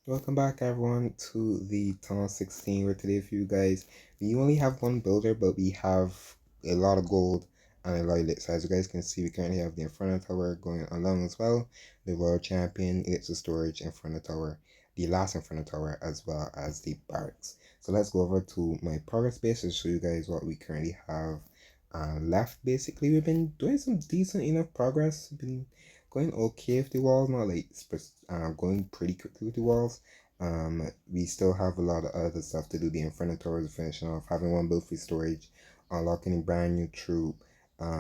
Welcome back everyone to the Th16 where today for you guys. We only have one builder but we have a lot of gold and a lot of lit. So as you guys can see we currently have the Inferno Tower going along as well. The Royal Champion, Elixir Storage, Inferno Tower, the last Inferno Tower as well as the barracks. So let's go over to my progress base to show you guys what we currently have left. Basically we've been doing some decent enough progress. Been going okay with the walls, not like going pretty quickly with the walls. We still have a lot of other stuff to do. The Inferno Tours finishing off, having one build for storage, unlocking a brand new troop.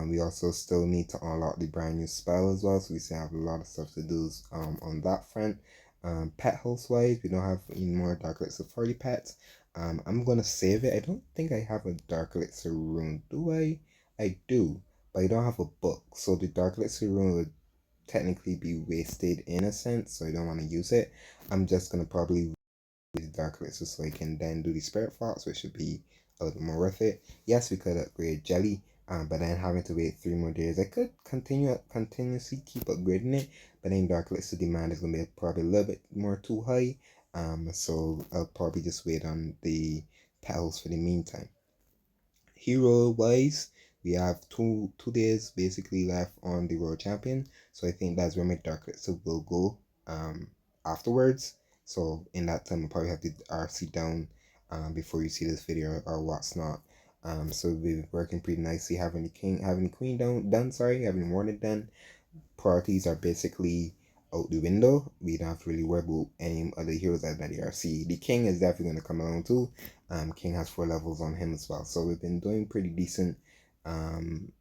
We also still need to unlock the brand new spell as well, so we still have a lot of stuff to do on that front. Pet health wise, we don't have any more Dark Elixir 40 pets. I'm gonna save it. I don't think I have a Dark Elixir rune, do I? I do, but I don't have a book, so the Dark Elixir rune would technically be wasted in a sense, so I don't want to use it. I'm just gonna probably use Dark Elixir so I can then do the Spirit Fox, which should be a little more worth it. Yes, we could upgrade Jelly, but then having to wait 3 more days, I could continuously keep upgrading it, but then Dark Elixir demand is gonna be probably a little bit more too high. So I'll probably just wait on the petals for the meantime. Hero wise, we have two days basically left on the World Champion, so I think that's where my Dark Elixir will go afterwards. So in that time I'll probably have the RC down before you see this video or what's not. So we've been working pretty nicely, having the queen done, sorry, having the warden done. Priorities are basically out the window. We don't have to really worry about any other heroes other than the RC. The king is definitely going to come along too. King has 4 levels on him as well. So we've been doing pretty decent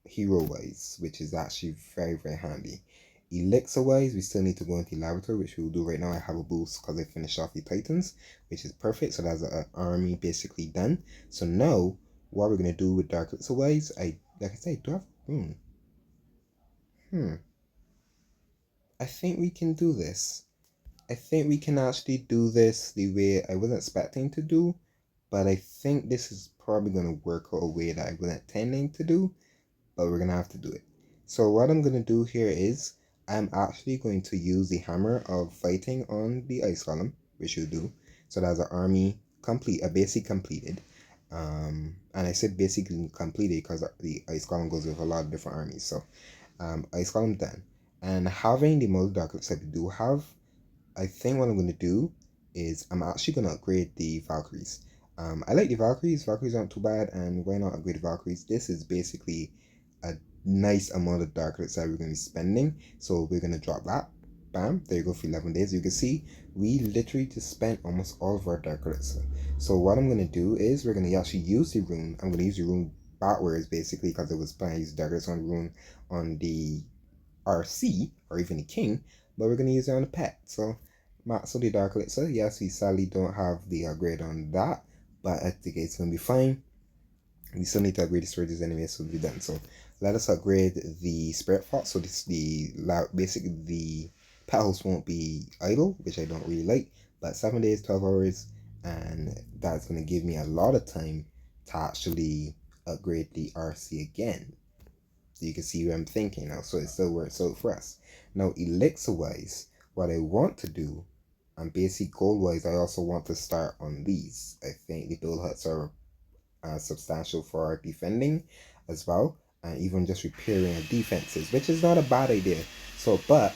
hero wise, which is actually very handy. Elixir wise, we still need to go into the laboratory, which we'll do right now. I have a boost because I finished off the Titans, which is perfect. So that's an army basically done. So now what we're gonna do with Dark Elixir wise, like I said, do I have hmm. I think we can do this. I think we can actually do this the way I wasn't expecting to do, but I think this is probably going to work out a way that I wasn't intending to do, but we're going to have to do it. So what I'm going to do here is I'm actually going to use the hammer of fighting on the ice column, which you do. So that's an army complete, a basic completed. And I said basically completed because the ice column goes with a lot of different armies. So ice column done. And having the multi dark looks like we do have, I think what I'm going to do is I'm actually going to upgrade the Valkyries. I like the Valkyries. Valkyries aren't too bad, and why not upgrade the Valkyries? This is basically a nice amount of Dark Elixir we're going to be spending. So we're going to drop that. Bam, there you go for 11 days. You can see we literally just spent almost all of our Dark Elixir. So what I'm going to do is we're going to actually use the rune. I'm going to use the rune backwards basically because it was planning to use Dark Elixir on the rune on the RC or even the king, but we're going to use it on the pet. So Max the Dark Elixir, yes, we sadly don't have the upgrade on that, but I think it's going to be fine. We still need to upgrade the storages anyway, so we'll be done. So let us upgrade the Spirit Fox. So this basically the petals won't be idle, which I don't really like. But 7 days, 12 hours, and that's going to give me a lot of time to actually upgrade the RC again. So you can see what I'm thinking now. So it still works out for us. Now elixir wise, what I want to do, and basic gold wise, I also want to start on these. I think the build huts are substantial for our defending as well, and even just repairing our defenses, which is not a bad idea. So, but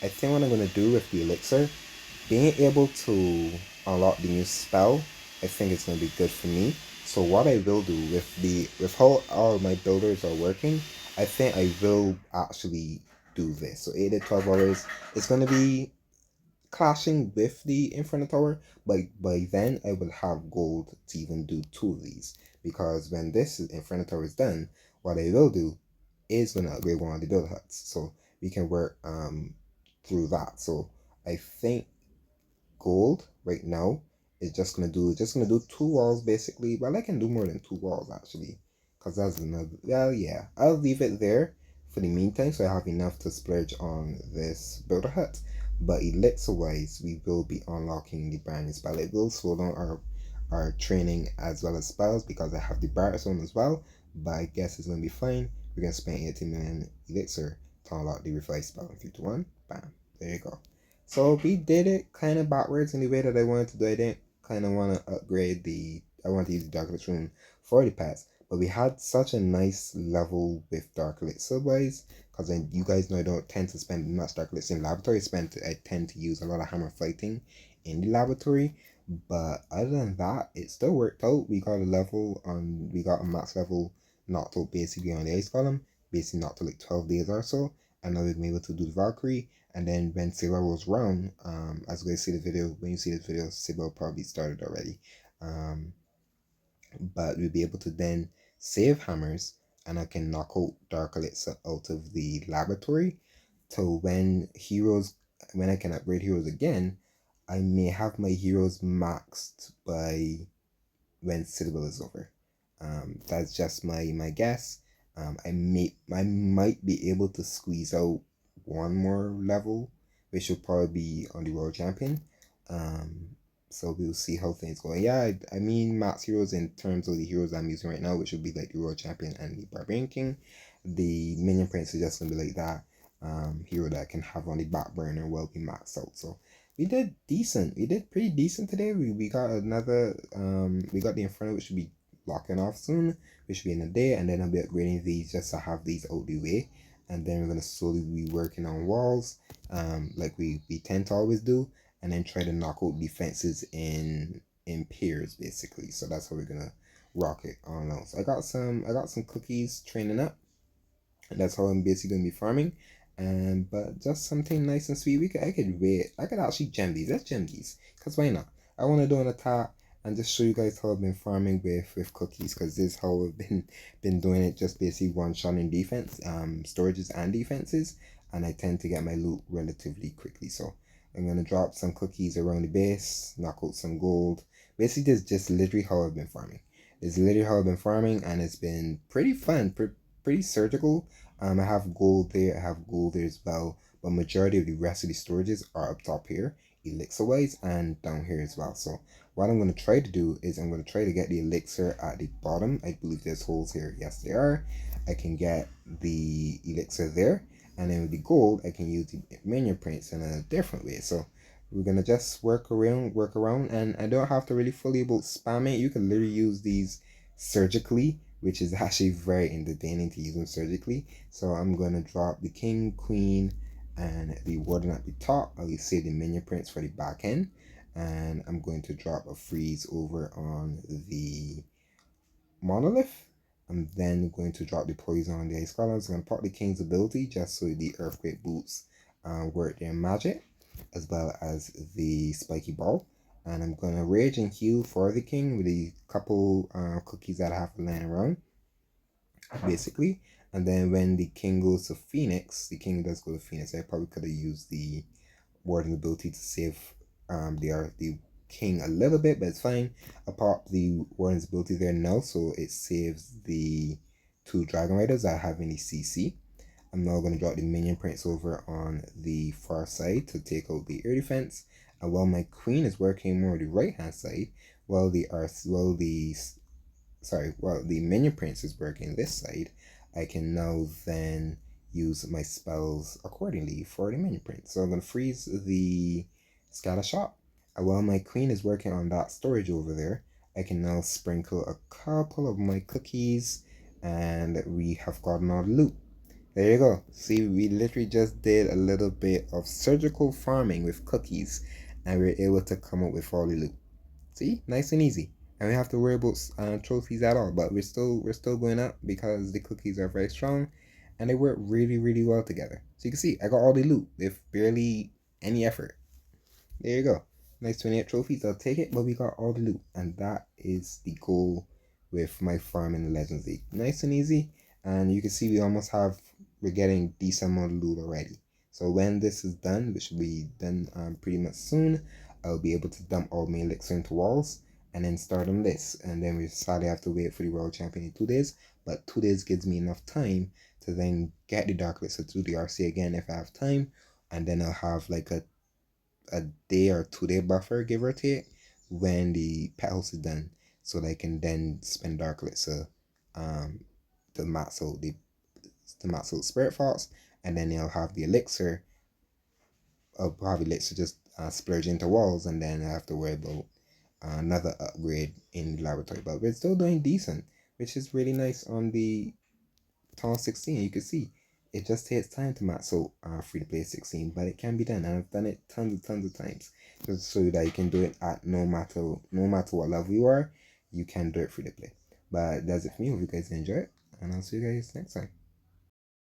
I think what I'm going to do with the elixir, being able to unlock the new spell, I think it's going to be good for me. So what I will do with how all my builders are working, I think I will actually do this. So 8 to 12 hours, it's going to be clashing with the Inferno Tower, but by then I will have gold to even do 2 of these. Because when this Inferno Tower is done, what I will do is going to upgrade one of the build huts. So we can work through that. So I think gold right now is just gonna do 2 walls basically. Well, I can do more than 2 walls actually, because that's another. Well, yeah, I'll leave it there for the meantime, so I have enough to splurge on this builder hut. But elixir wise, we will be unlocking the brand new spell. It will slow down our training as well as spells because I have the bar zone as well. But I guess it's gonna be fine. We're gonna spend 18 million elixir to unlock the revive spell in 3 to 1. Bam, there you go. So we did it kind of backwards in the way that I wanted to do. I didn't kind of want to upgrade I want to use the Dark Elixir Room for the pets, but we had such a nice level with Dark Elixir wise, because you guys know I don't tend to spend much Dark Elixir in laboratory. I tend to use a lot of hammer fighting in the laboratory, but other than that, it still worked out. We got a max level knocked out basically on the ice column, basically knocked to like 12 days or so, and now we've been able to do the Valkyrie. And then when Sailor rolls round, as you guys see the video, when you see this video, Sailor probably started already. Um, but we'll be able to then save hammers, and I can knock out Dark Elixir out of the laboratory. So when I can upgrade heroes again, I may have my heroes maxed by when Citadel is over. That's just my guess. I might be able to squeeze out one more level, which will probably be on the World Champion. Um, so we'll see how things go. Yeah, I mean max heroes in terms of the heroes I'm using right now, which would be like the World Champion and the Barbarian King. The Minion Prince is just gonna be like that hero that I can have on the back burner while we max out. So we did decent. We did pretty decent today. We got another we got the Inferno, which should be locking off soon, which should be in a day, and then I'll be upgrading these just to have these out the way. And then we're gonna slowly be working on walls, like we tend to always do, and then try to knock out defenses in pairs basically. So that's how we're gonna rock it on now. So I got some cookies training up, and that's how I'm basically gonna be farming. And but just something nice and sweet. I could actually gem these. Let's gem these. Cause why not? I wanna do an attack and just show you guys how I've been farming with cookies, because this is how I've been doing it, just basically one shot in defense, storages and defenses, and I tend to get my loot relatively quickly. So I'm gonna drop some cookies around the base, knock out some gold. Basically this is just literally how I've been farming. It's literally how I've been farming, and it's been pretty fun, pretty surgical. I have gold there, I have gold there as well, but majority of the rest of the storages are up top here, elixir wise, and down here as well. So what I'm going to try to do is I'm going to try to get the elixir at the bottom. I believe there's holes here. Yes, there are. I can get the elixir there, and then with the gold, I can use the minion prints in a different way. So we're gonna just work around, and I don't have to really fully about spam it. You can literally use these surgically, which is actually very entertaining to use them surgically. So I'm gonna drop the king, queen, and the warden at the top. I will save the minion prints for the back end, and I'm going to drop a freeze over on the monolith. I'm then going to drop the poison on the ice columns. I'm going to pop the king's ability just so the earthquake boots work their magic, as well as the spiky ball. And I'm going to rage and heal for the king with a couple cookies that I have lying around, basically. And then when the king goes to Phoenix, the king does go to Phoenix. I probably could have used the warden ability to save the king a little bit, but it's fine. I pop the warden's ability there now, so it saves the two dragon riders I have in the CC. I'm now going to drop the minion prints over on the far side to take out the air defense. And while my queen is working more on the right hand side, while the minion prince is working this side, I can now then use my spells accordingly for the minion prince. So I'm going to freeze the scatter shot. And while my queen is working on that storage over there, I can now sprinkle a couple of my cookies, and we have gotten our loot. There you go. See, we literally just did a little bit of surgical farming with cookies, and we were able to come up with all the loot. See, nice and easy. And we have to worry about trophies at all. But we're still going up because the cookies are very strong, and they work really well together. So you can see I got all the loot with barely any effort. There you go. Nice 28 trophies. I'll take it. But we got all the loot, and that is the goal with my farm in the Legends League. Nice and easy. And you can see we're getting decent amount of loot already. So when this is done, which will be done pretty much soon, I'll be able to dump all my elixir into walls and then start on this. And then we sadly have to wait for the world champion in 2 days. But 2 days gives me enough time to then get the dark elixir to the RC again if I have time. And then I'll have like a day or 2 day buffer, give or take, when the pet house is done, so that I can then spend dark elixir to max out spirit thoughts, and then I'll have the elixir I'll probably let's just splurge into walls, and then I have to worry about another upgrade in the laboratory. But we're still doing decent, which is really nice on the Th16. You can see it just takes time to max out free to play 16, but it can be done, and I've done it tons of times, just so that you can do it at no matter what level you are, you can do it free to play. But that's it for me. Hope you guys enjoy it, and I'll see you guys next time.